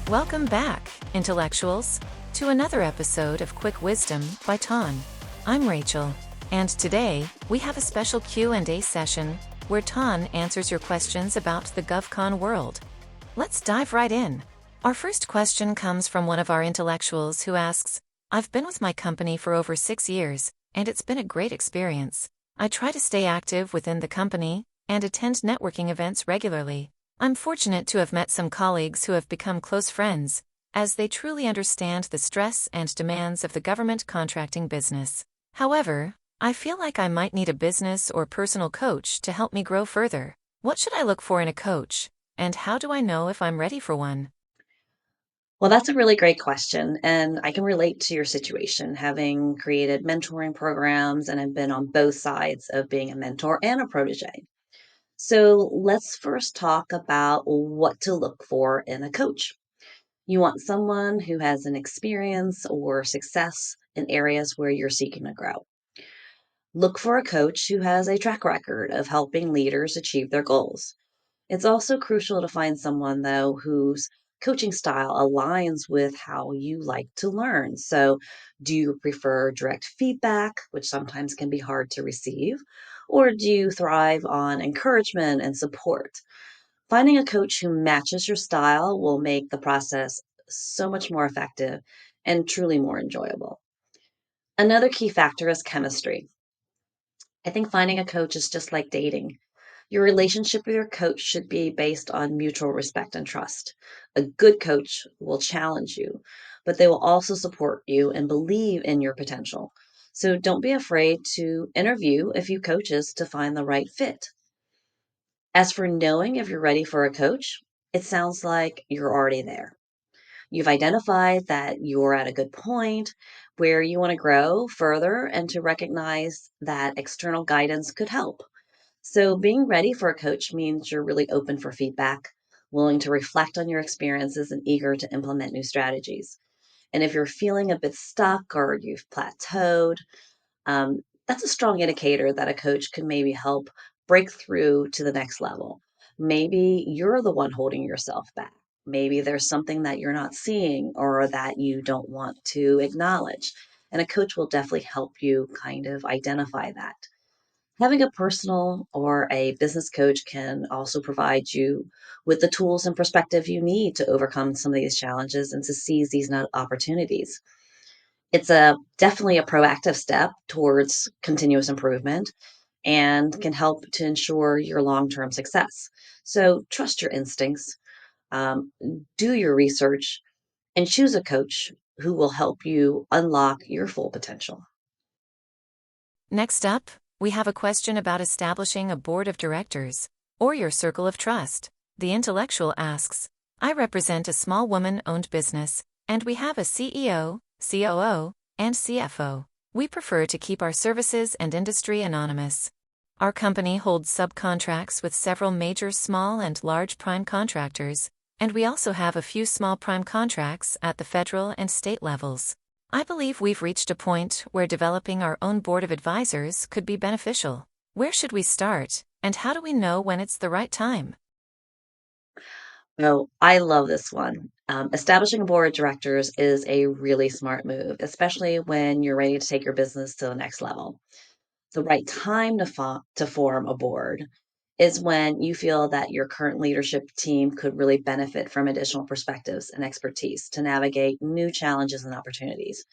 Welcome back, intellectuals, to another episode of Quick Wisdom by Ton. I'm Rachel, and today we have a special Q&A session where Ton answers your questions about the GovCon world. Let's dive right in. Our first question comes from one of our intellectuals who asks, I've been with my company for over 6 years, and it's been a great experience. I try to stay active within the company and attend networking events regularly. I'm fortunate to have met some colleagues who have become close friends, as they truly understand the stress and demands of the government contracting business. However, I feel like I might need a business or personal coach to help me grow further. What should I look for in a coach, and how do I know if I'm ready for one? Well, that's a really great question. And I can relate to your situation, having created mentoring programs and have been on both sides of being a mentor and a protege. So let's first talk about what to look for in a coach. You want someone who has an experience or success in areas where you're seeking to grow. Look for a coach who has a track record of helping leaders achieve their goals. It's also crucial to find someone, though, whose coaching style aligns with how you like to learn. So, do you prefer direct feedback, which sometimes can be hard to receive, or do you thrive on encouragement and support? Finding a coach who matches your style will make the process so much more effective and truly more enjoyable. Another key factor is chemistry. I think finding a coach is just like dating. Your relationship with your coach should be based on mutual respect and trust. A good coach will challenge you, but they will also support you and believe in your potential. So don't be afraid to interview a few coaches to find the right fit. As for knowing if you're ready for a coach, it sounds like you're already there. You've identified that you're at a good point where you want to grow further and to recognize that external guidance could help. So, being ready for a coach means you're really open for feedback, willing to reflect on your experiences, and eager to implement new strategies. And if you're feeling a bit stuck or you've plateaued, that's a strong indicator that a coach could maybe help break through to the next level. Maybe you're the one holding yourself back. Maybe there's something that you're not seeing or that you don't want to acknowledge. And a coach will definitely help you kind of identify that. Having a personal or a business coach can also provide you with the tools and perspective you need to overcome some of these challenges and to seize these opportunities. It's a definitely a proactive step towards continuous improvement and can help to ensure your long-term success. So trust your instincts, um, do your research, and choose a coach who will help you unlock your full potential. Next up, we have a question about establishing a board of directors, or your circle of trust. The intellectual asks, I represent a small woman-owned business, and we have a CEO, COO, and CFO. We prefer to keep our services and industry anonymous. Our company holds subcontracts with several major small and large prime contractors, and we also have a few small prime contracts at the federal and state levels. I believe we've reached a point where developing our own board of advisors could be beneficial. Where should we start, and how do we know when it's the right time? Oh, I love this one. Establishing a board of directors is a really smart move, especially when you're ready to take your business to the next level. The right time to form a board is when you feel that your current leadership team could really benefit from additional perspectives and expertise to navigate new challenges and opportunities.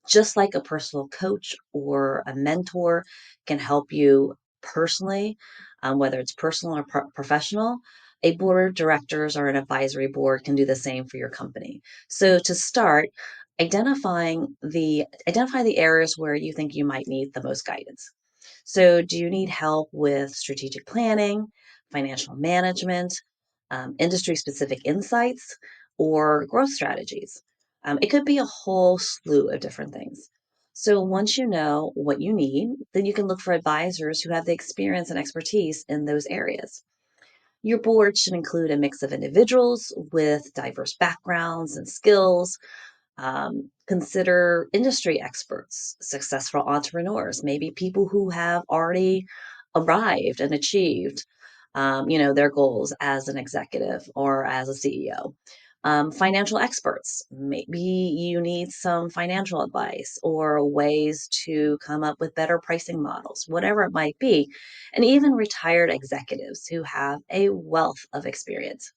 Just like a personal coach or a mentor can help you personally, whether it's personal or professional, a board of directors or an advisory board can do the same for your company. So to start, identify the areas where you think you might need the most guidance. So, do you need help with strategic planning, financial management, industry specific insights, or growth strategies? It could be a whole slew of different things. So, once you know what you need, then you can look for advisors who have the experience and expertise in those areas. Your board should include a mix of individuals with diverse backgrounds and skills. Consider industry experts, successful entrepreneurs, maybe people who have already arrived and achieved, their goals as an executive or as a CEO. Financial experts. Maybe you need some financial advice or ways to come up with better pricing models, whatever it might be. And even retired executives who have a wealth of experience.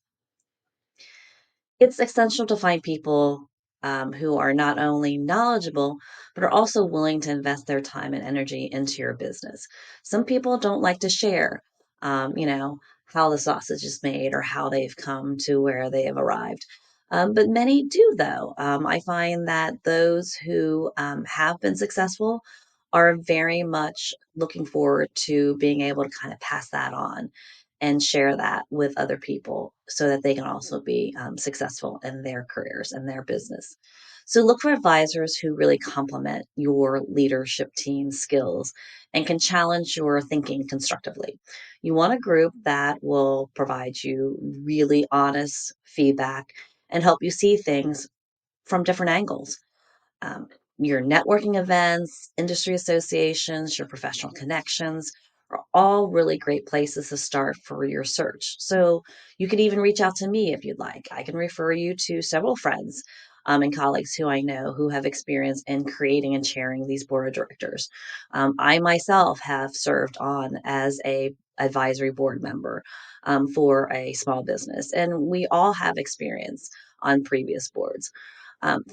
It's essential to find people who are not only knowledgeable, but are also willing to invest their time and energy into your business. Some people don't like to share, you know, how the sausage is made or how they've come to where they have arrived. But many do, though. I find that those who have been successful are very much looking forward to being able to kind of pass that on and share that with other people so that they can also be successful in their careers and their business. So look for advisors who really complement your leadership team skills and can challenge your thinking constructively. You want a group that will provide you really honest feedback and help you see things from different angles. um, your networking events, industry associations, your professional connections are all really great places to start for your search. So you could even reach out to me if you'd like. I can refer you to several friends and colleagues who I know who have experience in creating and chairing these board of directors. I myself have served on as a advisory board member for a small business, and we all have experience on previous boards.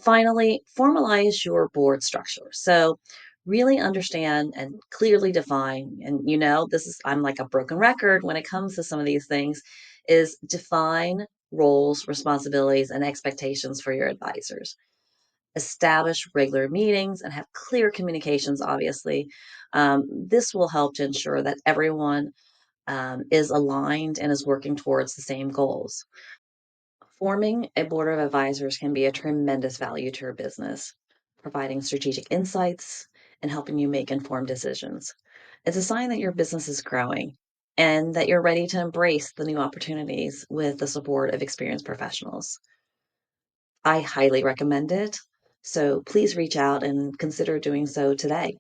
Finally, formalize your board structure. So, really understand and clearly define, and this is, I'm like a broken record when it comes to some of these things, is define roles, responsibilities, and expectations for your advisors. Establish regular meetings and have clear communications, obviously. This will help to ensure that everyone is aligned and is working towards the same goals. Forming a board of advisors can be a tremendous value to your business, providing strategic insights and helping you make informed decisions. It's a sign that your business is growing and that you're ready to embrace the new opportunities with the support of experienced professionals. I highly recommend it. So please reach out and consider doing so today.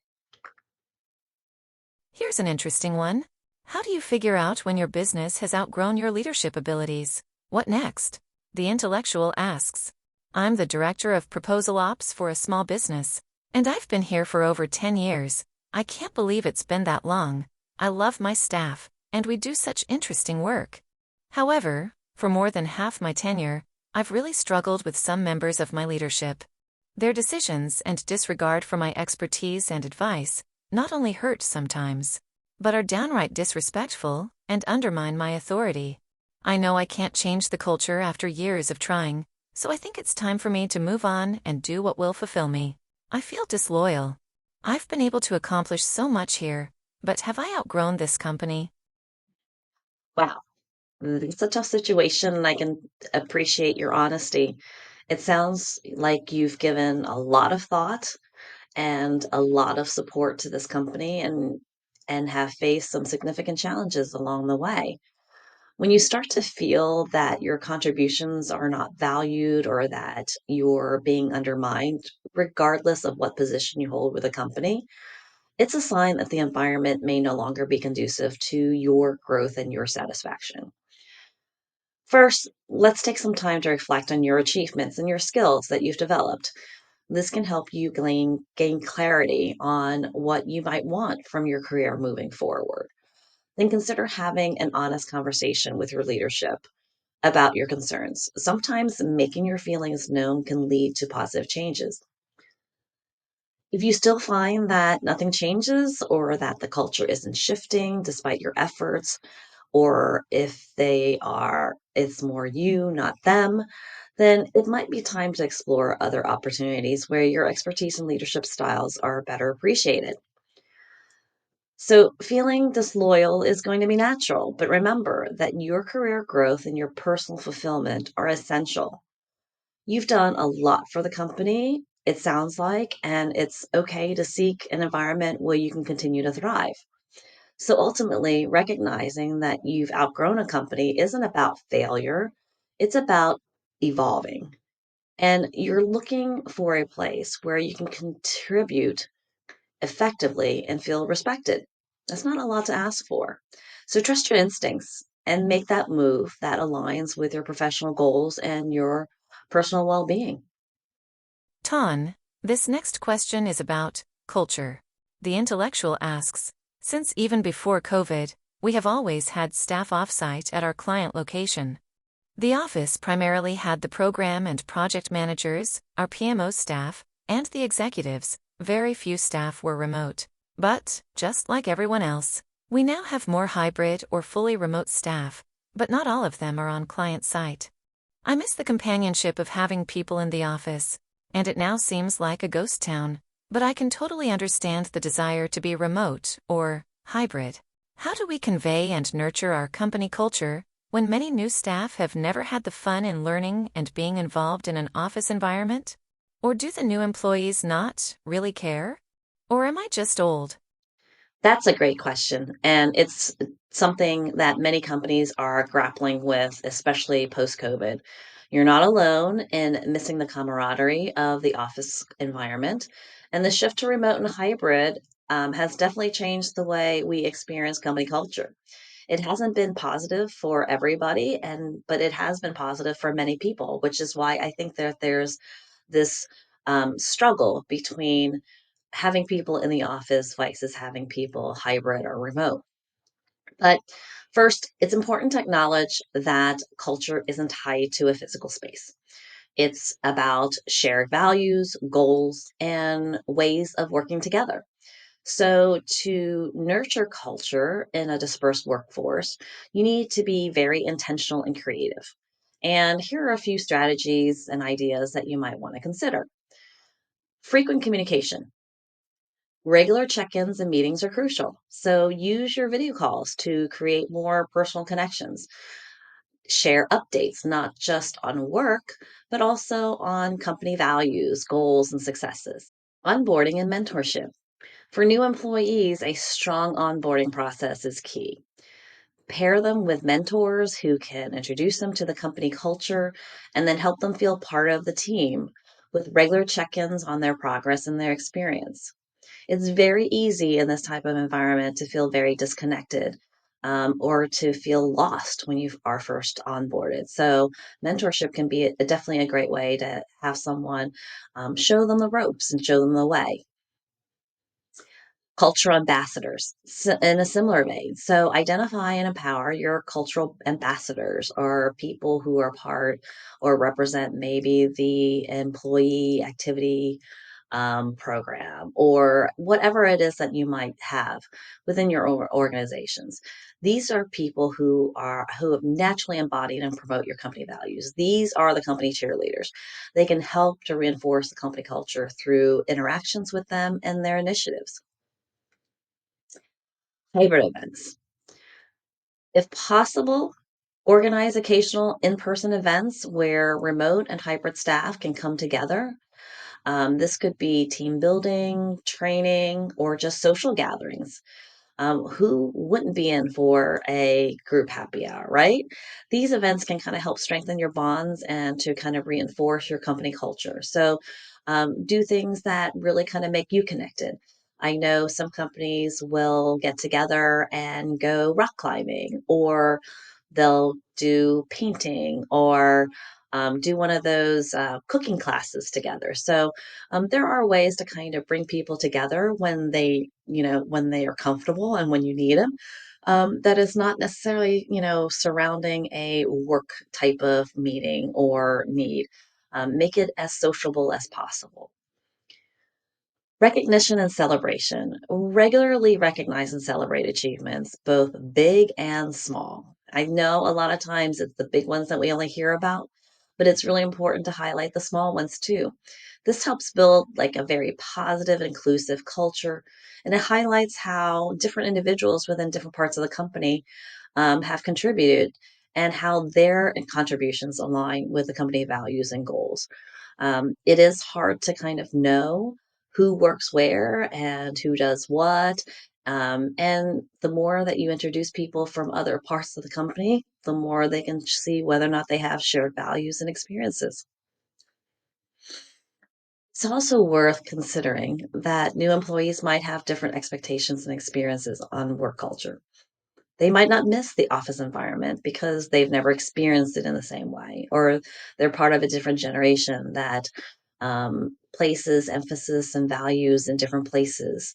Here's an interesting one. How do you figure out when your business has outgrown your leadership abilities? What next? The Intellectual asks. I'm the director of proposal ops for a small business, and I've been here for over 10 years. I can't believe it's been that long. I love my staff, and we do such interesting work. However, for more than half my tenure, I've really struggled with some members of my leadership. Their decisions and disregard for my expertise and advice not only hurt sometimes, but are downright disrespectful and undermine my authority. I know I can't change the culture after years of trying, so I think it's time for me to move on and do what will fulfill me. I feel disloyal. I've been able to accomplish so much here, but have I outgrown this company? Wow, it's a tough situation, and I can appreciate your honesty. It sounds like you've given a lot of thought and a lot of support to this company and have faced some significant challenges along the way. When you start to feel that your contributions are not valued or that you're being undermined, regardless of what position you hold with a company, it's a sign that the environment may no longer be conducive to your growth and your satisfaction. First, let's take some time to reflect on your achievements and your skills that you've developed. This can help you gain clarity on what you might want from your career moving forward. Then consider having an honest conversation with your leadership about your concerns. Sometimes making your feelings known can lead to positive changes. If you still find that nothing changes or that the culture isn't shifting despite your efforts, or if it's more you, not them, then it might be time to explore other opportunities where your expertise and leadership styles are better appreciated. So, feeling disloyal is going to be natural, but remember that your career growth and your personal fulfillment are essential. You've done a lot for the company, it sounds like, and it's okay to seek an environment where you can continue to thrive. So ultimately, recognizing that you've outgrown a company isn't about failure, it's about evolving. And you're looking for a place where you can contribute effectively and feel respected. That's not a lot to ask for. So trust your instincts and make that move that aligns with your professional goals and your personal well being. Ton, this next question is about culture. The Intellectual asks, since even before COVID, we have always had staff offsite at our client location. The office primarily had the program and project managers, our PMO staff, and the executives. Very few staff were remote. But, just like everyone else, we now have more hybrid or fully remote staff, but not all of them are on client site. I miss the companionship of having people in the office, and it now seems like a ghost town, but I can totally understand the desire to be remote or hybrid. How do we convey and nurture our company culture when many new staff have never had the fun in learning and being involved in an office environment? Or do the new employees not really care? Or am I just old? That's a great question. And it's something that many companies are grappling with, especially post COVID. You're not alone in missing the camaraderie of the office environment. And the shift to remote and hybrid has definitely changed the way we experience company culture. It hasn't been positive for everybody, but it has been positive for many people, which is why I think that there's this struggle between having people in the office versus having people hybrid or remote. But first, it's important to acknowledge that culture isn't tied to a physical space. It's about shared values, goals, and ways of working together. So, to nurture culture in a dispersed workforce, you need to be very intentional and creative. And here are a few strategies and ideas that you might want to consider. Frequent communication. Regular check ins and meetings are crucial. So use your video calls to create more personal connections. Share updates, not just on work, but also on company values, goals, and successes. Onboarding and mentorship. For new employees, a strong onboarding process is key. Pair them with mentors who can introduce them to the company culture and then help them feel part of the team with regular check ins on their progress and their experience. It's very easy in this type of environment to feel very disconnected or to feel lost when you are first onboarded. So, mentorship can be definitely a great way to have someone show them the ropes and show them the way. Cultural ambassadors in a similar vein. So, identify and empower your cultural ambassadors or people who are part or represent maybe the employee activity program or whatever it is that you might have within your organizations. These are people who have naturally embodied and promote your company values. These are the company cheerleaders. They can help to reinforce the company culture through interactions with them and their initiatives. Hybrid events. If possible, organize occasional in-person events where remote and hybrid staff can come together. This could be team building, training, or just social gatherings. Who wouldn't be in for a group happy hour, right? These events can kind of help strengthen your bonds and to kind of reinforce your company culture. So, do things that really kind of make you connected. I know some companies will get together and go rock climbing, or they'll do painting, or do one of those cooking classes together. So there are ways to kind of bring people together when when they are comfortable and when you need them. That is not necessarily, surrounding a work type of meeting or need. Make it as sociable as possible. Recognition and celebration. Regularly recognize and celebrate achievements, both big and small. I know a lot of times it's the big ones that we only hear about, but it's really important to highlight the small ones too. This helps build like a very positive, inclusive culture, and it highlights how different individuals within different parts of the company have contributed and how their contributions align with the company values and goals. It is hard to kind of know who works where and who does what. And the more that you introduce people from other parts of the company, the more they can see whether or not they have shared values and experiences. It's also worth considering that new employees might have different expectations and experiences on work culture. They might not miss the office environment because they've never experienced it in the same way, or they're part of a different generation that places emphasis and values in different places.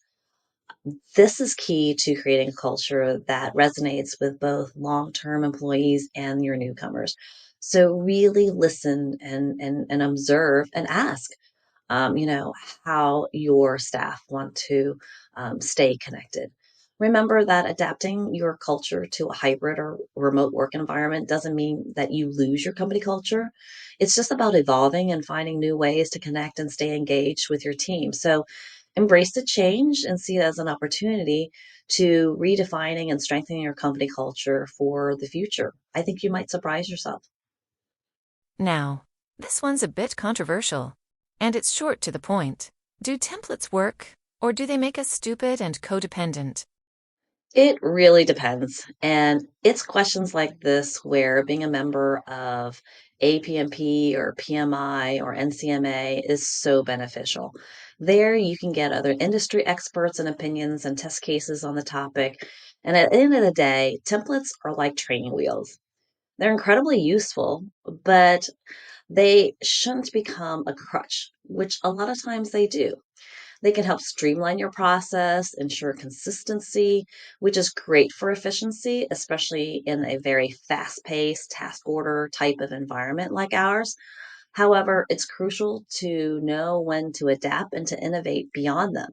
This is key to creating a culture that resonates with both long-term employees and your newcomers. So really listen and observe and ask, you know, how your staff want to stay connected. Remember that adapting your culture to a hybrid or remote work environment doesn't mean that you lose your company culture. It's just about evolving and finding new ways to connect and stay engaged with your team. So embrace the change and see it as an opportunity to redefining and strengthening your company culture for the future. I think you might surprise yourself. Now, this one's a bit controversial. And it's short to the point. Do templates work, or do they make us stupid and codependent? It really depends. And it's questions like this where being a member of APMP or PMI or NCMA is so beneficial. There, you can get other industry experts and opinions and test cases on the topic. And at the end of the day, templates are like training wheels. They're incredibly useful, but they shouldn't become a crutch, which a lot of times they do. They can help streamline your process, ensure consistency, which is great for efficiency, especially in a very fast paced task order type of environment like ours. However, it's crucial to know when to adapt and to innovate beyond them.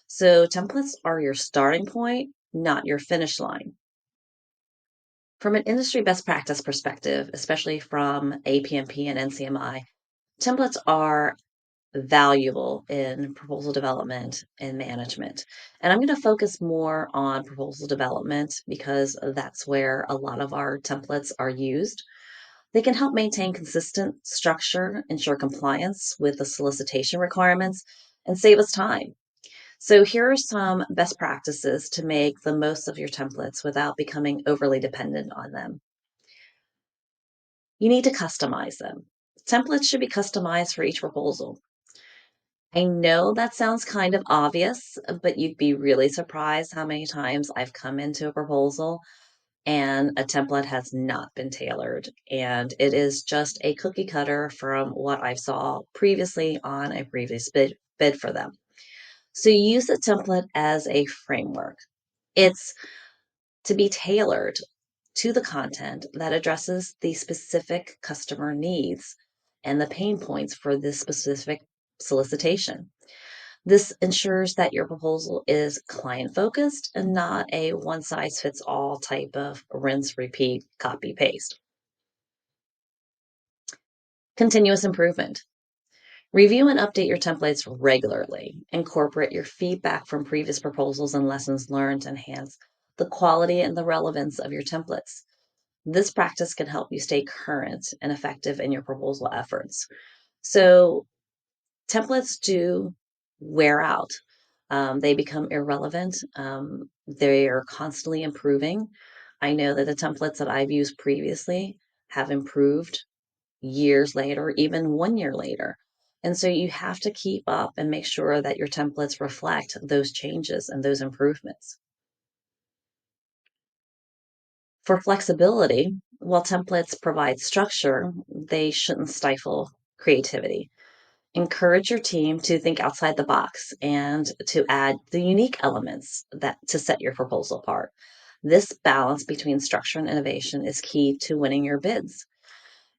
So, templates are your starting point, not your finish line. From an industry best practice perspective, especially from APMP and NCMI, templates are valuable in proposal development and management. And I'm going to focus more on proposal development because that's where a lot of our templates are used. They can help maintain consistent structure, ensure compliance with the solicitation requirements, and save us time. So, here are some best practices to make the most of your templates without becoming overly dependent on them. You need to customize them. Templates should be customized for each proposal. I know that sounds kind of obvious, but you'd be really surprised how many times I've come into a proposal and a template has not been tailored. And it is just a cookie cutter from what I saw previously on a previous bid for them. So you use the template as a framework. It's to be tailored to the content that addresses the specific customer needs and the pain points for this specific solicitation. This ensures that your proposal is client focused and not a one size fits all type of rinse, repeat, copy, paste. Continuous improvement. Review and update your templates regularly. Incorporate your feedback from previous proposals and lessons learned to enhance the quality and the relevance of your templates. This practice can help you stay current and effective in your proposal efforts. So, templates do wear out. They become irrelevant. They are constantly improving. I know that the templates that I've used previously have improved years later, even 1 year later. And so you have to keep up and make sure that your templates reflect those changes and those improvements. For flexibility, while templates provide structure, they shouldn't stifle creativity. Encourage your team to think outside the box and to add the unique elements that to set your proposal apart. This balance between structure and innovation is key to winning your bids.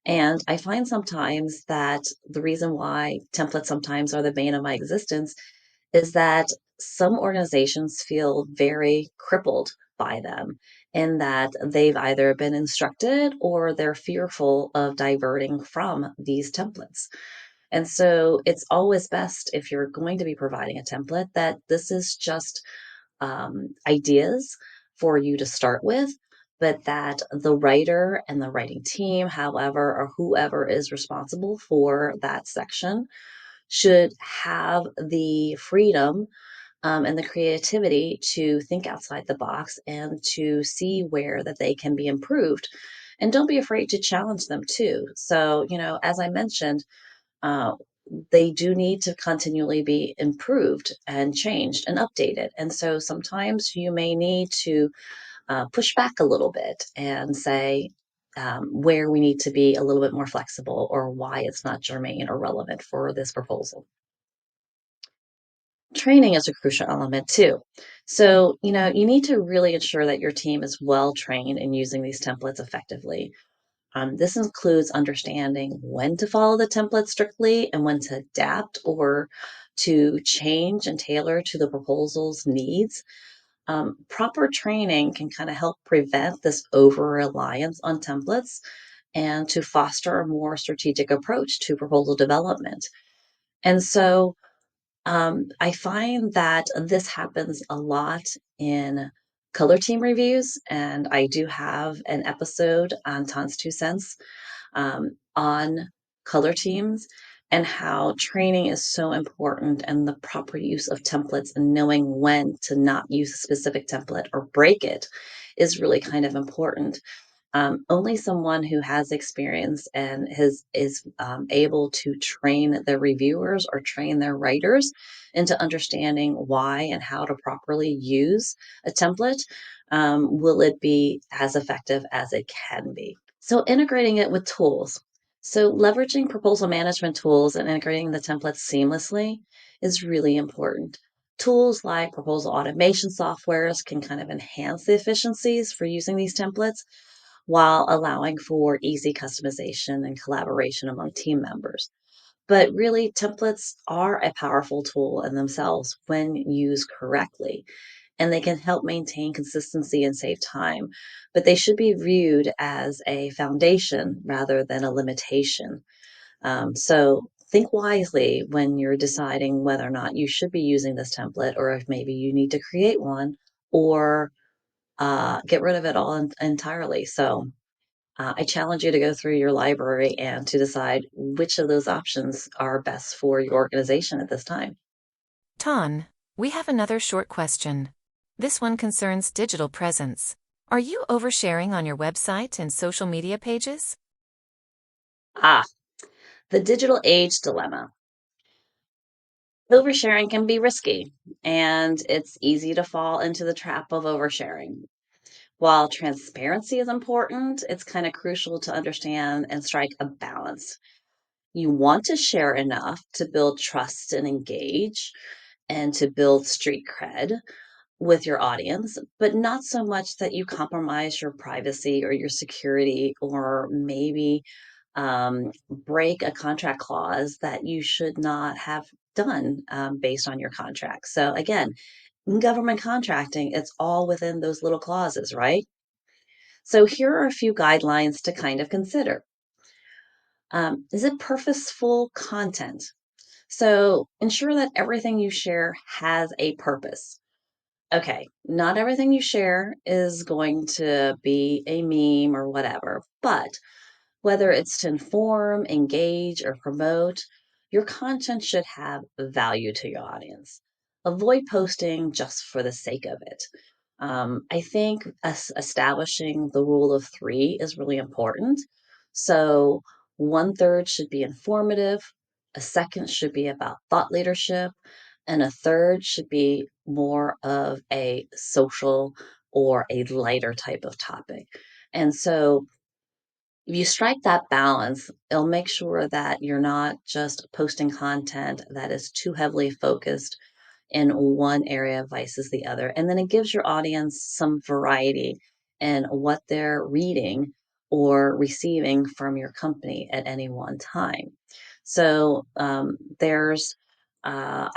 And I find sometimes that the reason why templates sometimes are the bane of my existence is that some organizations feel very crippled by them in that they've either been instructed or they're fearful of diverting from these templates. And so it's always best if you're going to be providing a template that this is just ideas for you to start with, but that the writer and the writing team, however, or whoever is responsible for that section, should have the freedom and the creativity to think outside the box and to see where that they can be improved. And don't be afraid to challenge them too. So, you know, as I mentioned, uh, they do need to continually be improved and changed and updated. And so sometimes you may need to push back a little bit and say where we need to be a little bit more flexible or why it's not germane or relevant for this proposal. Training is a crucial element too. So, you need to really ensure that your team is well trained in using these templates effectively. This includes understanding when to follow the template strictly and when to adapt or to change and tailor to the proposal's needs. Proper training can kind of help prevent this over reliance on templates and to foster a more strategic approach to proposal development. And so I find that this happens a lot in color team reviews, and I do have an episode on Tons Two Cents on color teams and how training is so important and the proper use of templates and knowing when to not use a specific template or break it is really kind of important. Only someone who has experience and is able to train their reviewers or train their writers into understanding why and how to properly use a template will it be as effective as it can be. So integrating it with tools. So leveraging proposal management tools and integrating the templates seamlessly is really important. Tools like proposal automation softwares can kind of enhance the efficiencies for using these templates while allowing for easy customization and collaboration among team members. But really, templates are a powerful tool in themselves when used correctly, and they can help maintain consistency and save time. But they should be viewed as a foundation rather than a limitation. So think wisely when you're deciding whether or not you should be using this template, or if maybe you need to create one or get rid of it all entirely. So I challenge you to go through your library and to decide which of those options are best for your organization at this time. Ton, we have another short question. This one concerns digital presence. Are you oversharing on your website and social media pages? Ah, the digital age dilemma. Oversharing can be risky, and it's easy to fall into the trap of oversharing. While transparency is important, it's kind of crucial to understand and strike a balance. You want to share enough to build trust and engage and to build street cred with your audience, but not so much that you compromise your privacy or your security or maybe break a contract clause that you should not have done based on your contract. So, again, in government contracting, it's all within those little clauses, right? So, here are a few guidelines to kind of consider. Is it purposeful content? So, ensure that everything you share has a purpose. Okay, not everything you share is going to be a meme or whatever, but whether it's to inform, engage, or promote, your content should have value to your audience. Avoid posting just for the sake of it. I think establishing the rule of three is really important. So, one third should be informative, a second should be about thought leadership, and a third should be more of a social or a lighter type of topic. And so, if you strike that balance, it'll make sure that you're not just posting content that is too heavily focused in one area versus the other. And then it gives your audience some variety in what they're reading or receiving from your company at any one time. So I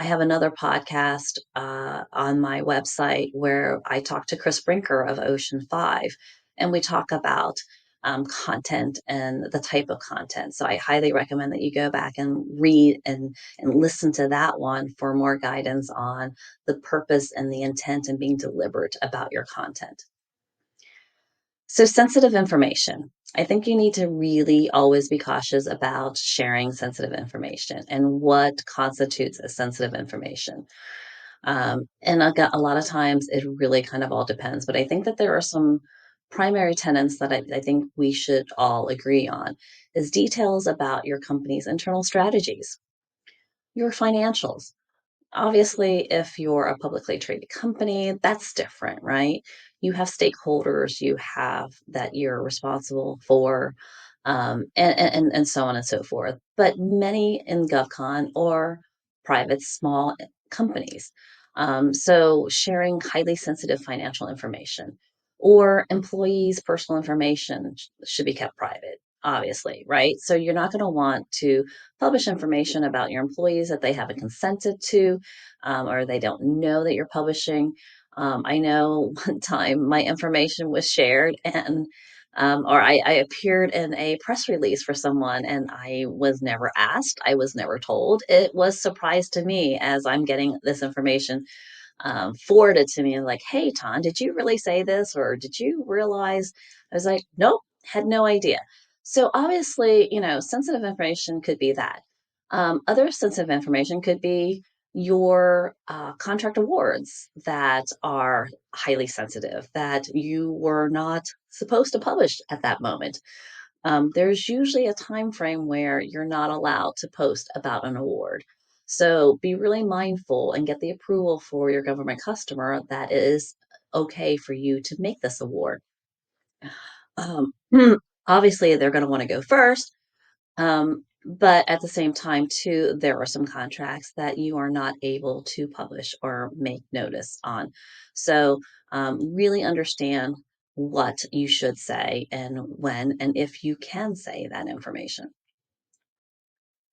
have another podcast on my website where I talk to Chris Brinker of Ocean 5, and we talk about content and the type of content. So I highly recommend that you go back and read and listen to that one for more guidance on the purpose and the intent and being deliberate about your content. So, sensitive information. I think you need to really always be cautious about sharing sensitive information and what constitutes as sensitive information. And a lot of times it really kind of all depends, but I think that there are some primary tenets that I think we should all agree on is details about your company's internal strategies, your financials, Obviously, if you're a publicly traded company, that's different, right? You have stakeholders you have that you're responsible for, and so on and so forth. But many in GovCon are private, small companies. So sharing highly sensitive financial information or employees' personal information should be kept private, obviously, right? So you're not going to want to publish information about your employees that they haven't consented to, or they don't know that you're publishing. I know one time my information was shared and or I appeared in a press release for someone and I was never asked. I was never told. It was surprise to me as I'm getting this information forwarded to me and like, hey, Ton, did you really say this? Or did you realize? I was like, nope, had no idea. So obviously, sensitive information could be that. Other sensitive information could be your contract awards that are highly sensitive that you were not supposed to publish at that moment. There's usually a time frame where you're not allowed to post about an award. So be really mindful and get the approval for your government customer that it is okay for you to make this award. Um, Obviously, they're going to want to go first. But at the same time, too, there are some contracts that you are not able to publish or make notice on. So really understand what you should say and when, and if you can say that information.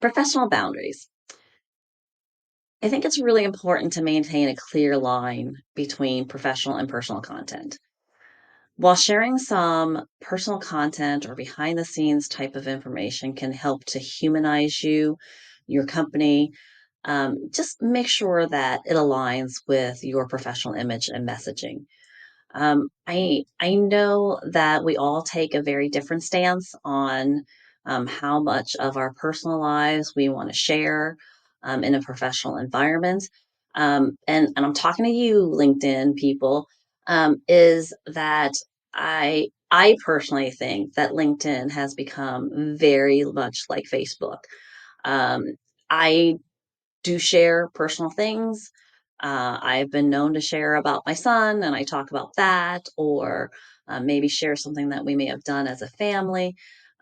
Professional boundaries. I think it's really important to maintain a clear line between professional and personal content. While sharing some personal content or behind the scenes type of information can help to humanize you, your company, just make sure that it aligns with your professional image and messaging. I know that we all take a very different stance on how much of our personal lives we want to share in a professional environment. And I'm talking to you, LinkedIn people, is that I personally think that LinkedIn has become very much like Facebook. Um, I do share personal things. I've been known to share about my son, and I talk about that, or maybe share something that we may have done as a family.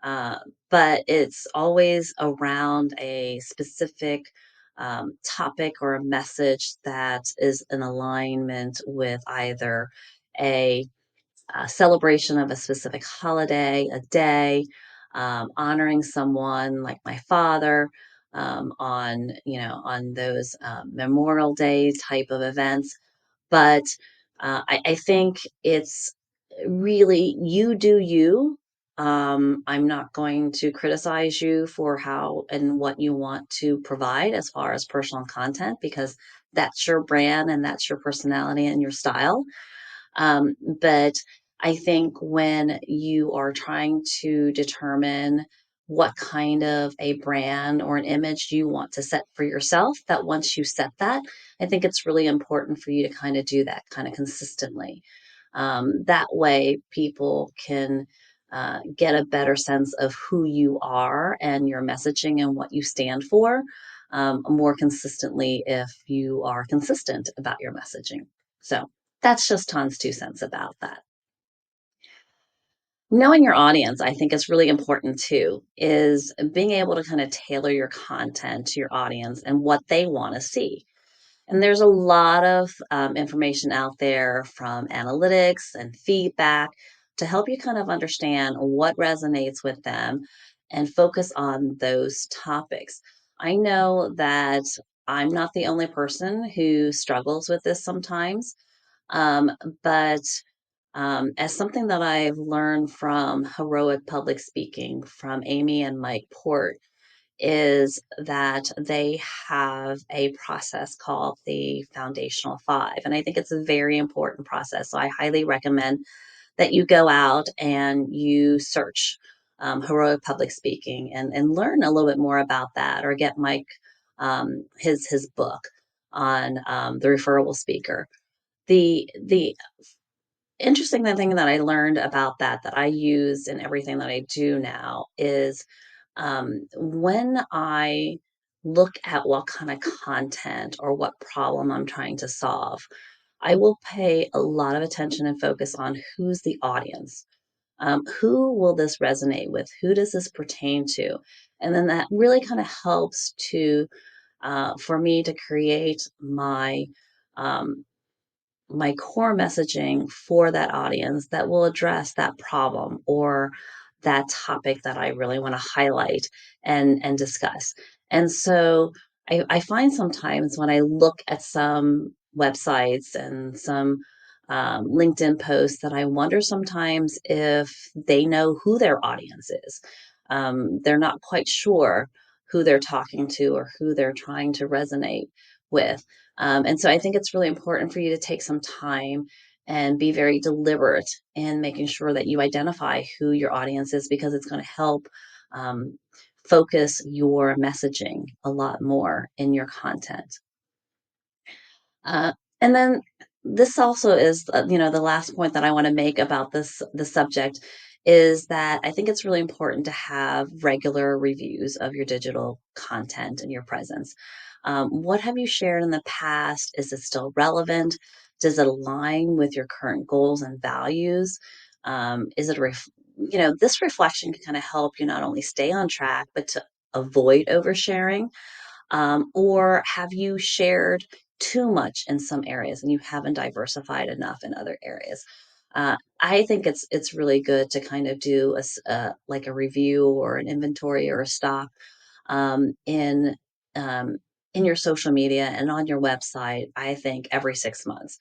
Uh, but it's always around a specific topic or a message that is in alignment with either a celebration of a specific holiday, a day, honoring someone like my father on those Memorial Day type of events. But I think it's really you do you. I'm not going to criticize you for how and what you want to provide as far as personal content because that's your brand and that's your personality and your style. But I think when you are trying to determine what kind of a brand or an image you want to set for yourself, that once you set that, I think it's really important for you to kind of do that kind of consistently. That way, people can get a better sense of who you are and your messaging and what you stand for more consistently if you are consistent about your messaging. So, that's just Tan's 2 cents about that. Knowing your audience, I think is really important too, is being able to kind of tailor your content to your audience and what they want to see. And there's a lot of information out there from analytics and feedback to help you kind of understand what resonates with them and focus on those topics. I know that I'm not the only person who struggles with this sometimes, um, but as something that I've learned from heroic public speaking from Amy and Mike Port is that they have a process called the Foundational Five. And I think it's a very important process. So I highly recommend that you go out and you search heroic public speaking and learn a little bit more about that or get Mike his book on the referable speaker. The interesting thing that I learned about that I use in everything that I do now is when I look at what kind of content or what problem I'm trying to solve, I will pay a lot of attention and focus on who's the audience. Who will this resonate with? Who does this pertain to? And then that really kind of helps to for me to create um, my core messaging for that audience that will address that problem or that topic that I really want to highlight and discuss. And so I find sometimes when I look at some websites and some LinkedIn posts that I wonder sometimes if they know who their audience is. They're not quite sure who they're talking to or who they're trying to resonate with. And so I think it's really important for you to take some time and be very deliberate in making sure that you identify who your audience is because it's going to help um, focus your messaging a lot more in your content. Uh, and then this also is, the last point that I want to make about the subject is that I think it's really important to have regular reviews of your digital content and your presence. What have you shared in the past? Is it still relevant? Does it align with your current goals and values? Is it a this reflection can kind of help you not only stay on track, but to avoid oversharing, or have you shared too much in some areas and you haven't diversified enough in other areas? I think it's really good to kind of do like a review or an inventory or a stock um, in um, in your social media and on your website. I think every 6 months,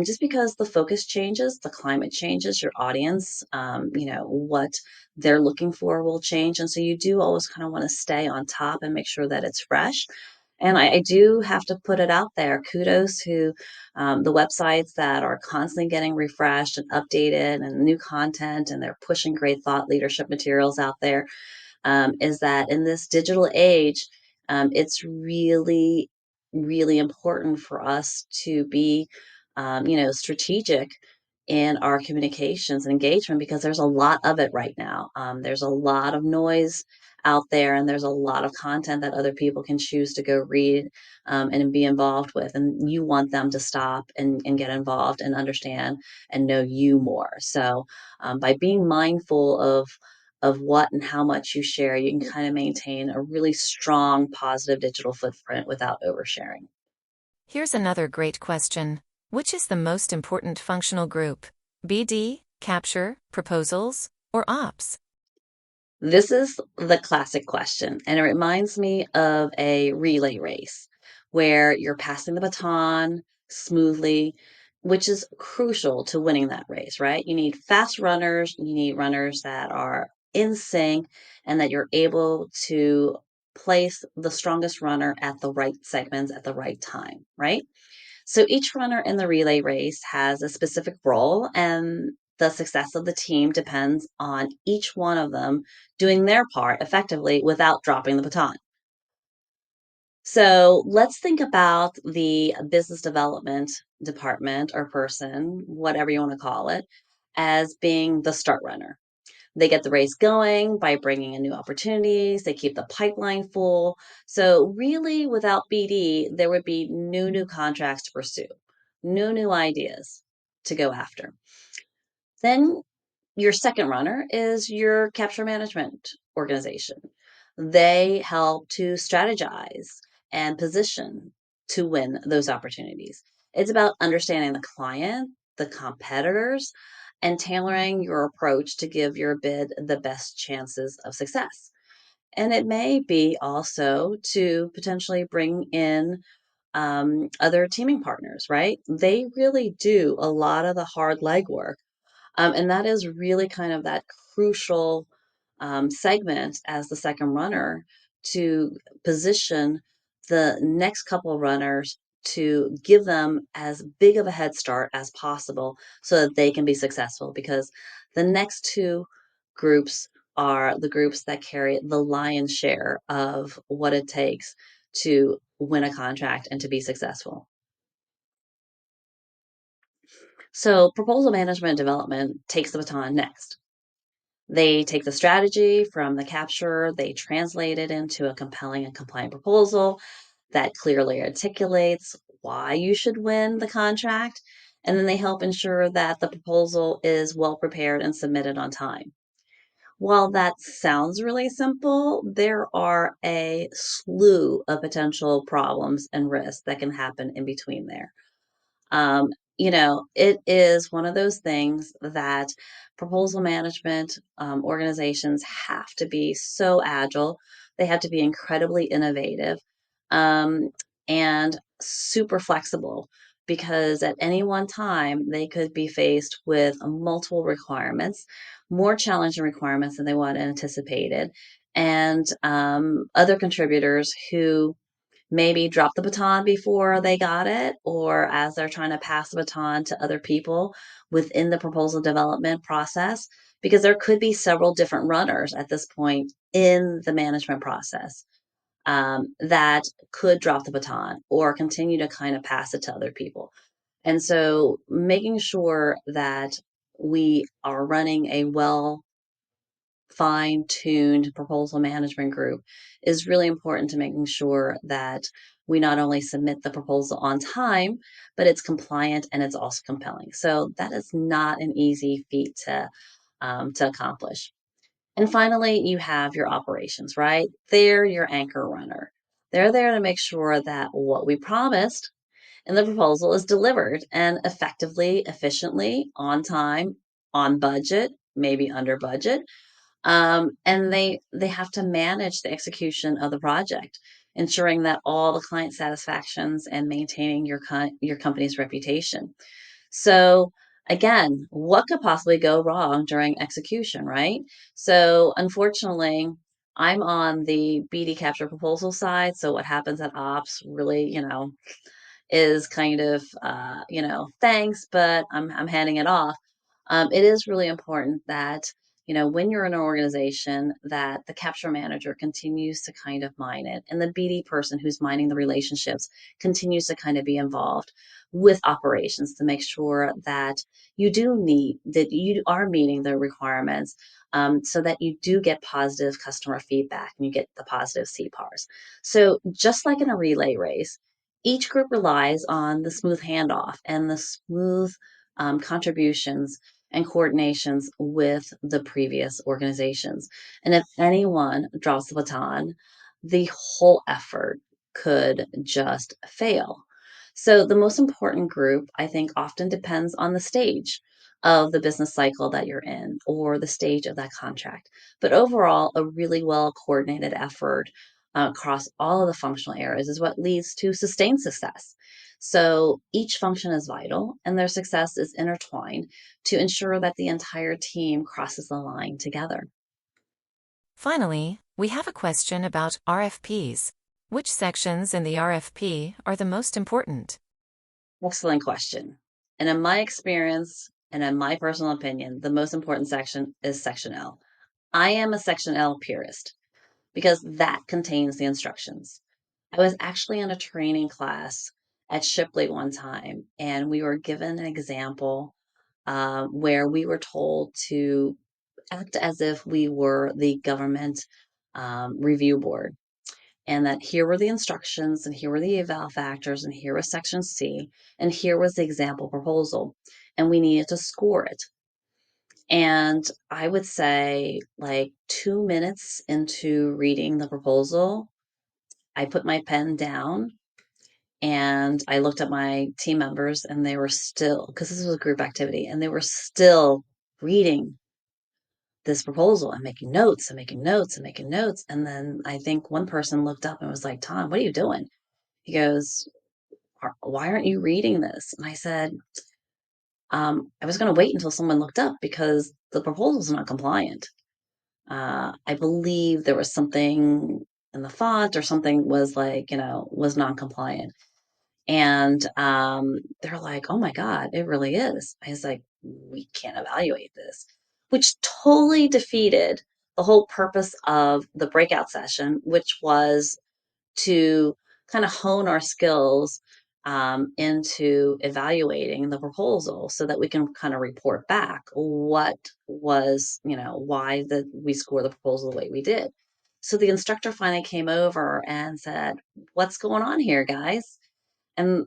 just because the focus changes, the climate changes, your audience, what they're looking for will change, and so you do always kind of want to stay on top and make sure that it's fresh. And I do have to put it out there. Kudos to the websites that are constantly getting refreshed and updated and new content, and they're pushing great thought leadership materials out there. Is that in this digital age, it's really, really important for us to be, strategic in our communications and engagement because there's a lot of it right now. There's a lot of noise out there, and there's a lot of content that other people can choose to go read and be involved with. And you want them to stop and get involved and understand and know you more. So, by being mindful of what and how much you share, you can kind of maintain a really strong positive digital footprint without oversharing. Here's another great question. Which is the most important functional group? BD, capture, proposals, or ops? This is the classic question, and it reminds me of a relay race where you're passing the baton smoothly, which is crucial to winning that race, right? You need fast runners, you need runners that are in sync, and that you're able to place the strongest runner at the right segments at the right time, right? So each runner in the relay race has a specific role, and the success of the team depends on each one of them doing their part effectively without dropping the baton. So let's think about the business development department or person, whatever you want to call it, as being the start runner. They get the race going by bringing in new opportunities. They keep the pipeline full. So really, without BD, there would be new contracts to pursue, new ideas to go after. Then your second runner is your capture management organization. They help to strategize and position to win those opportunities. It's about understanding the client, the competitors, and tailoring your approach to give your bid the best chances of success. And it may be also to potentially bring in other teaming partners, right? They really do a lot of the hard legwork, and that is really kind of that crucial segment as the second runner to position the next couple of runners to give them as big of a head start as possible so that they can be successful because the next two groups are the groups that carry the lion's share of what it takes to win a contract and to be successful. So proposal management development takes the baton next. They take the strategy from the capture, they translate it into a compelling and compliant proposal that clearly articulates why you should win the contract. And then they help ensure that the proposal is well prepared and submitted on time. While that sounds really simple, there are a slew of potential problems and risks that can happen in between there. Um, it is one of those things that proposal management organizations have to be so agile. They have to be incredibly innovative um, and super flexible because at any one time they could be faced with multiple requirements, more challenging requirements than they would anticipated, and other contributors who maybe drop the baton before they got it, or as they're trying to pass the baton to other people within the proposal development process, because there could be several different runners at this point in the management process that could drop the baton or continue to kind of pass it to other people. And so making sure that we are running a well fine-tuned proposal management group is really important to making sure that we not only submit the proposal on time, but it's compliant and it's also compelling. So that is not an easy feat to accomplish. And finally, you have your operations, right? They're your anchor runner. They're there to make sure that what we promised in the proposal is delivered and effectively, efficiently, on time, on budget, maybe under budget, and they have to manage the execution of the project, ensuring that all the client satisfactions and maintaining your company's reputation. So again, what could possibly go wrong during execution, right? So unfortunately, I'm on the BD capture proposal side. So what happens at ops really, is kind of, thanks, but I'm handing it off. It is really important that, when you're in an organization, that the capture manager continues to kind of mine it, and the BD person who's mining the relationships continues to kind of be involved with operations to make sure that that you are meeting the requirements, so that you do get positive customer feedback and you get the positive CPARs. So just like in a relay race, each group relies on the smooth handoff and the smooth contributions and coordinations with the previous organizations. And if anyone drops the baton, the whole effort could just fail. So, the most important group, I think, often depends on the stage of the business cycle that you're in or the stage of that contract. But overall, a really well coordinated effort across all of the functional areas is what leads to sustained success. So each function is vital and their success is intertwined to ensure that the entire team crosses the line together. Finally, we have a question about RFPs. Which sections in the RFP are the most important? Excellent question. And in my experience and in my personal opinion, the most important section is section L. I am a section L purist because that contains the instructions. I was actually in a training class at Shipley one time, and we were given an example where we were told to act as if we were the government review board, and that here were the instructions, and here were the eval factors, and here was section C, and here was the example proposal, and we needed to score it. And I would say, like 2 minutes into reading the proposal, I put my pen down and I looked at my team members, and they were still, because this was a group activity, and they were still reading this proposal and making notes and making notes and making notes. And then I think one person looked up and was like, Tom, what are you doing? He goes, why aren't you reading this? And I said, I was going to wait until someone looked up because the proposal is not compliant. I believe there was something in the font or something was like, was non-compliant. And they're like, oh my God, it really is. I was like, we can't evaluate this, which totally defeated the whole purpose of the breakout session, which was to kind of hone our skills into evaluating the proposal so that we can kind of report back what was, why we score the proposal the way we did. So the instructor finally came over and said, "What's going on here, guys?" And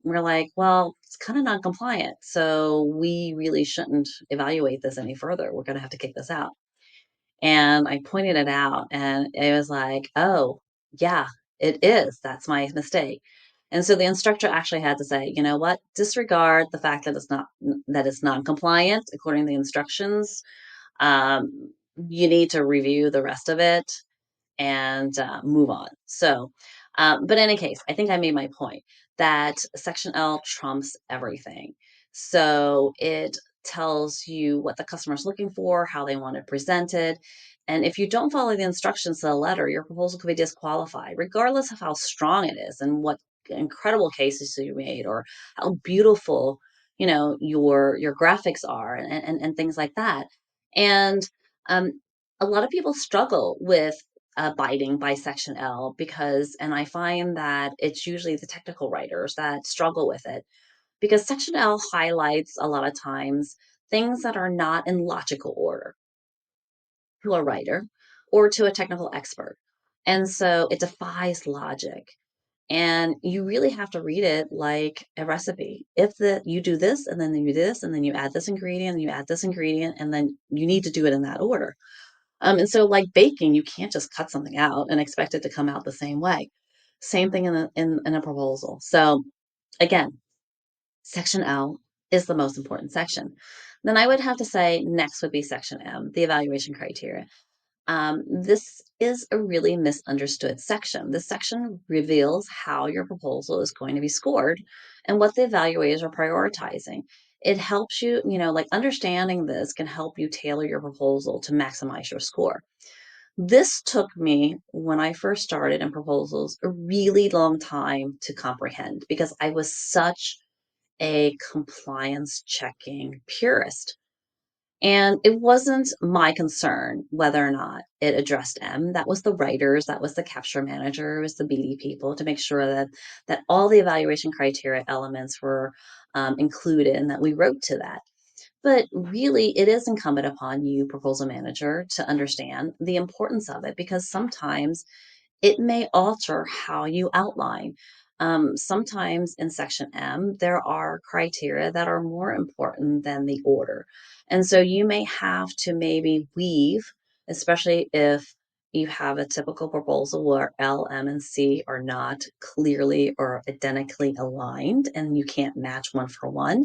we're like, "Well, it's kind of non-compliant, so we really shouldn't evaluate this any further. We're going to have to kick this out." And I pointed it out, and it was like, "Oh, yeah, it is. That's my mistake." And so the instructor actually had to say, "You know what? Disregard the fact that it's non-compliant according to the instructions. You need to review the rest of it and move on." So, but in any case, I think I made my point that Section L trumps everything. So it tells you what the customer is looking for, how they want it presented. And if you don't follow the instructions to the letter, your proposal could be disqualified, regardless of how strong it is and what incredible cases you made or how beautiful, your graphics are and things like that. And um, a lot of people struggle with abiding by Section L because, and I find that it's usually the technical writers that struggle with it because Section L highlights a lot of times things that are not in logical order to a writer or to a technical expert. And so it defies logic. And you really have to read it like a recipe. If you do this and then you do this and then you add this ingredient and you add this ingredient and then you need to do it in that order. And so, like baking, you can't just cut something out and expect it to come out the same way. Same thing in a proposal. So, again, Section L is the most important section. Then I would have to say next would be Section M, the evaluation criteria. This is a really misunderstood section. This section reveals how your proposal is going to be scored and what the evaluators are prioritizing. It helps you, like understanding this can help you tailor your proposal to maximize your score. This took me, when I first started in proposals, a really long time to comprehend because I was such a compliance checking purist. And it wasn't my concern whether or not it addressed M. That was the writers, that was the capture manager, it was the BD people to make sure that all the evaluation criteria elements were included and that we wrote to that. But really, it is incumbent upon you, proposal manager, to understand the importance of it because sometimes it may alter how you outline. Sometimes in Section M, there are criteria that are more important than the order. And so you may have to maybe weave, especially if you have a typical proposal where L, M, and C are not clearly or identically aligned and you can't match one for one.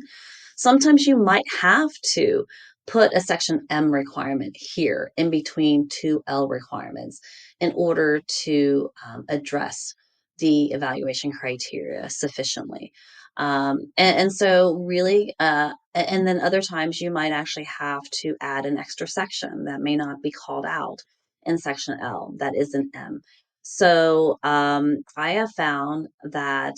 Sometimes you might have to put a Section M requirement here in between two L requirements in order to address the evaluation criteria sufficiently. And so, really, and then other times you might actually have to add an extra section that may not be called out in Section L that is an M. So, I have found that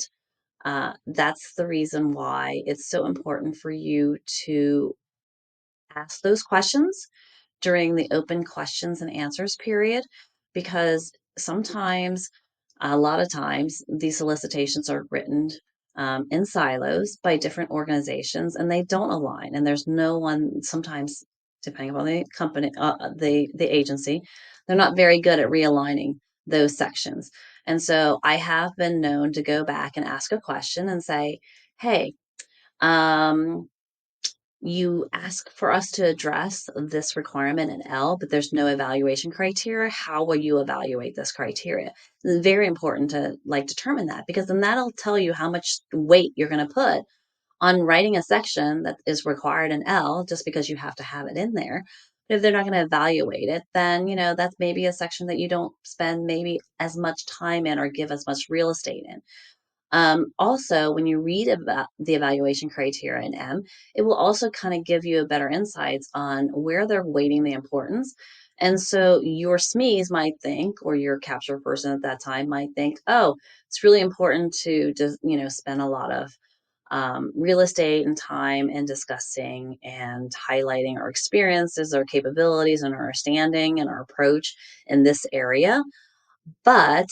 that's the reason why it's so important for you to ask those questions during the open questions and answers period because sometimes, a lot of times, these solicitations are written in silos by different organizations and they don't align. And there's no one, sometimes, depending upon the company, the agency, they're not very good at realigning those sections. And so I have been known to go back and ask a question and say, "Hey, um, you ask for us to address this requirement in L, but there's no evaluation criteria. How will you evaluate this criteria?" It's very important to like determine that because then that'll tell you how much weight you're going to put on writing a section that is required in L just because you have to have it in there. But if they're not going to evaluate it, then that's maybe a section that you don't spend maybe as much time in or give as much real estate in. Also, when you read about the evaluation criteria in M, it will also kind of give you a better insights on where they're weighting the importance. And so your SMEs might think, or your capture person at that time might think, "Oh, it's really important to just, spend a lot of real estate and time in discussing and highlighting our experiences, our capabilities, and our understanding and our approach in this area. But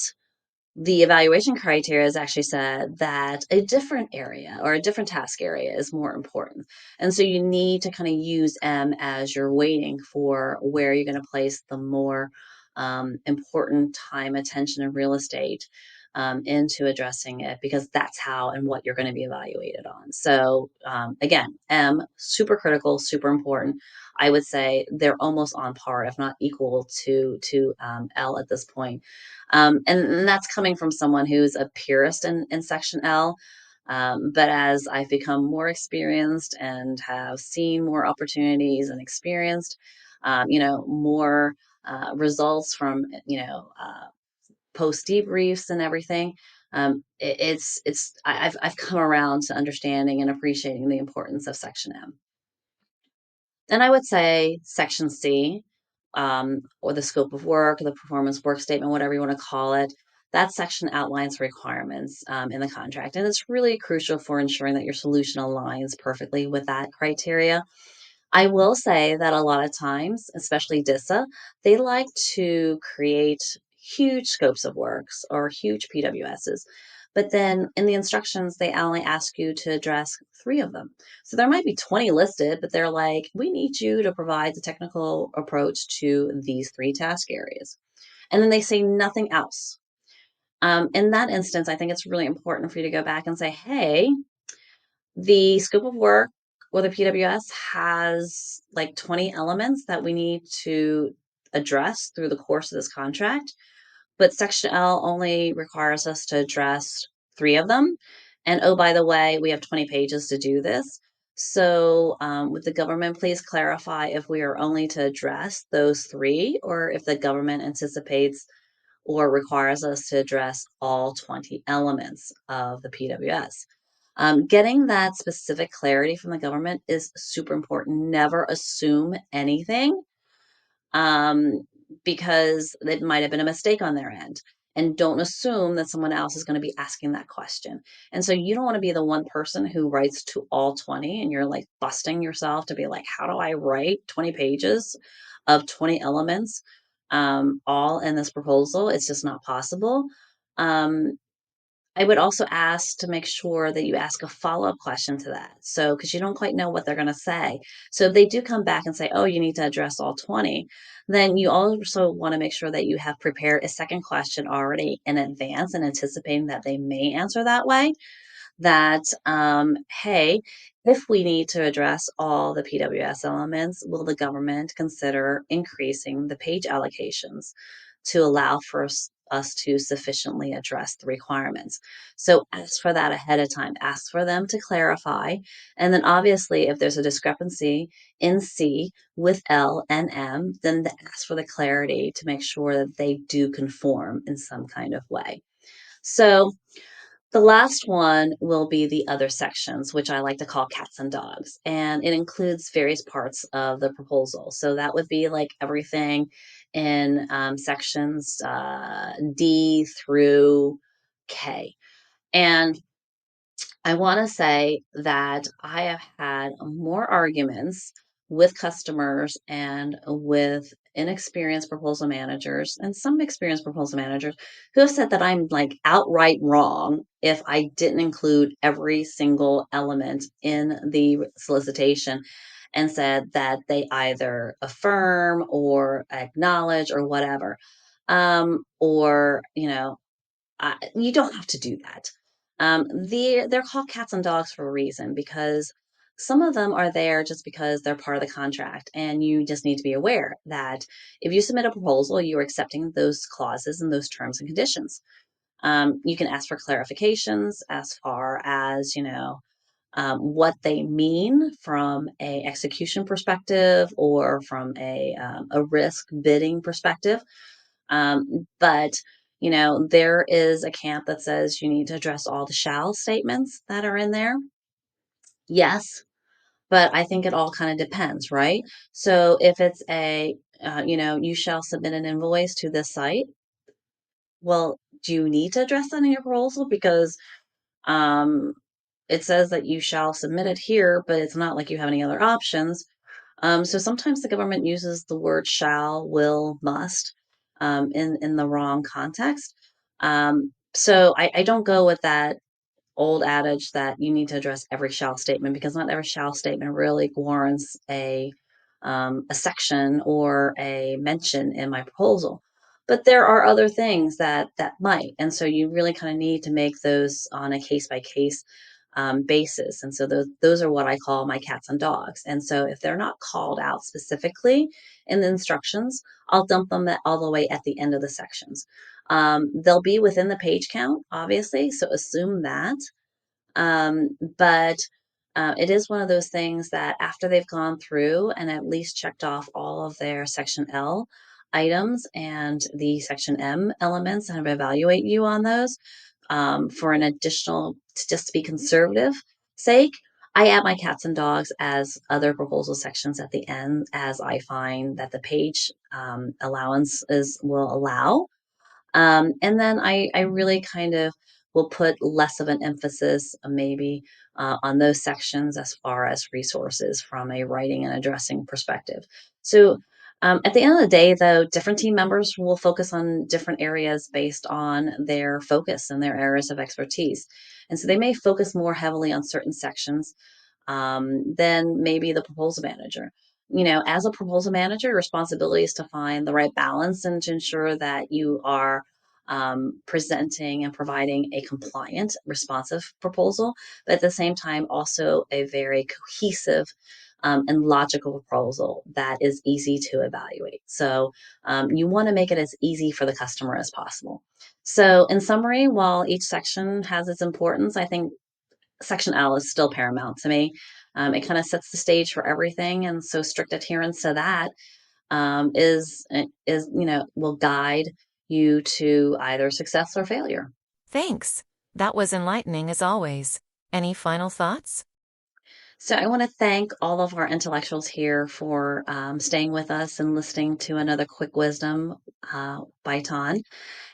The evaluation criteria has actually said that a different area or a different task area is more important. And so you need to kind of use M as you're waiting for where you're going to place the more important time, attention, and real estate into addressing it, because that's how and what you're going to be evaluated on. So, again, M, super critical, super important. I would say they're almost on par, if not equal to L at this point, and that's coming from someone who's a purist in Section L. But as I've become more experienced and have seen more opportunities and experienced, more results from, post debriefs and everything, I've come around to understanding and appreciating the importance of Section M. Then I would say Section C, or the scope of work, or the performance work statement, whatever you want to call it. That section outlines requirements in the contract, and it's really crucial for ensuring that your solution aligns perfectly with that criteria. I will say that a lot of times, especially DISA, they like to create huge scopes of works or huge PWSs. But then in the instructions, they only ask you to address three of them. So there might be 20 listed, but they're like, we need you to provide the technical approach to these three task areas. And then they say nothing else. In that instance, I think it's really important for you to go back and say, hey, the scope of work or the PWS has like 20 elements that we need to address through the course of this contract, but Section L only requires us to address three of them. And oh, by the way, we have 20 pages to do this. So, would the government please clarify if we are only to address those three, or if the government anticipates or requires us to address all 20 elements of the PWS? Getting that specific clarity from the government is super important. Never assume anything, um, because it might have been a mistake on their end. And don't assume that someone else is going to be asking that question. And so you don't want to be the one person who writes to all 20 and you're like busting yourself to be like, how do I write 20 pages of 20 elements all in this proposal? It's just not possible. Um, I would also ask to make sure that you ask a follow-up question to that. So, because you don't quite know what they're going to say. So, if they do come back and say, oh, you need to address all 20, then you also want to make sure that you have prepared a second question already in advance and anticipating that they may answer that way. That, hey, if we need to address all the PWS elements, will the government consider increasing the page allocations to allow for us to sufficiently address the requirements? So ask for that ahead of time. Ask for them to clarify. And then obviously, if there's a discrepancy in C with L and M, then ask for the clarity to make sure that they do conform in some kind of way. So the last one will be the other sections, which I like to call cats and dogs, and it includes various parts of the proposal. So that would be like everything in sections D through K. And I want to say that I have had more arguments with customers and with inexperienced proposal managers and some experienced proposal managers who have said that I'm like outright wrong if I didn't include every single element in the solicitation, and said that they either affirm or acknowledge or whatever. Or, you don't have to do that. They're called cats and dogs for a reason, because some of them are there just because they're part of the contract, and you just need to be aware that if you submit a proposal, you're accepting those clauses and those terms and conditions. You can ask for clarifications as far as what they mean from a execution perspective or from a risk bidding perspective. But there is a camp that says you need to address all the shall statements that are in there. Yes, but I think it all kind of depends, right? So if it's you shall submit an invoice to this site. Well, do you need to address that in your proposal? Because um, it says that you shall submit it here, but it's not like you have any other options. So sometimes the government uses the word shall, will, must in the wrong context. So I don't go with that old adage that you need to address every shall statement because not every shall statement really warrants a section or a mention in my proposal. But there are other things that might, and so you really kind of need to make those on a case by case basis. And so those are what I call my cats and dogs. And so if they're not called out specifically in the instructions, I'll dump them all the way at the end of the sections. They'll be within the page count, obviously, so assume that. But it is one of those things that after they've gone through and at least checked off all of their Section L items and the Section M elements and evaluate you on those for an additional, just to be conservative sake, I add my cats and dogs as other proposal sections at the end as I find that the page allowances will allow. And then I really kind of will put less of an emphasis maybe on those sections as far as resources from a writing and addressing perspective. So at the end of the day, though, different team members will focus on different areas based on their focus and their areas of expertise. And so they may focus more heavily on certain sections than maybe the proposal manager. As a proposal manager, your responsibility is to find the right balance and to ensure that you are presenting and providing a compliant, responsive proposal, but at the same time, also a very cohesive and logical proposal that is easy to evaluate. So you want to make it as easy for the customer as possible. So, in summary, while each section has its importance, I think Section L is still paramount to me. It kind of sets the stage for everything, and so strict adherence to that will guide you to either success or failure. Thanks. That was enlightening as always. Any final thoughts? So I want to thank all of our intellectuals here for staying with us and listening to another quick wisdom by Ton.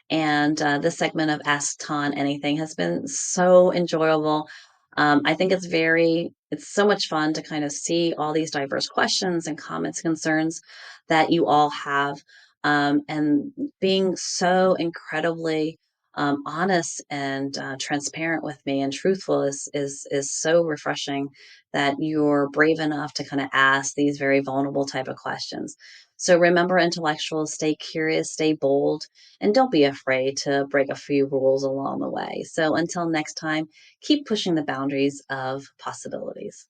And this segment of Ask Ton Anything has been so enjoyable. I think it's so much fun to kind of see all these diverse questions and comments, concerns that you all have, and being so incredibly honest and transparent with me and truthful is so refreshing that you're brave enough to kind of ask these very vulnerable type of questions. So remember, intellectuals, stay curious, stay bold, and don't be afraid to break a few rules along the way. So until next time, keep pushing the boundaries of possibilities.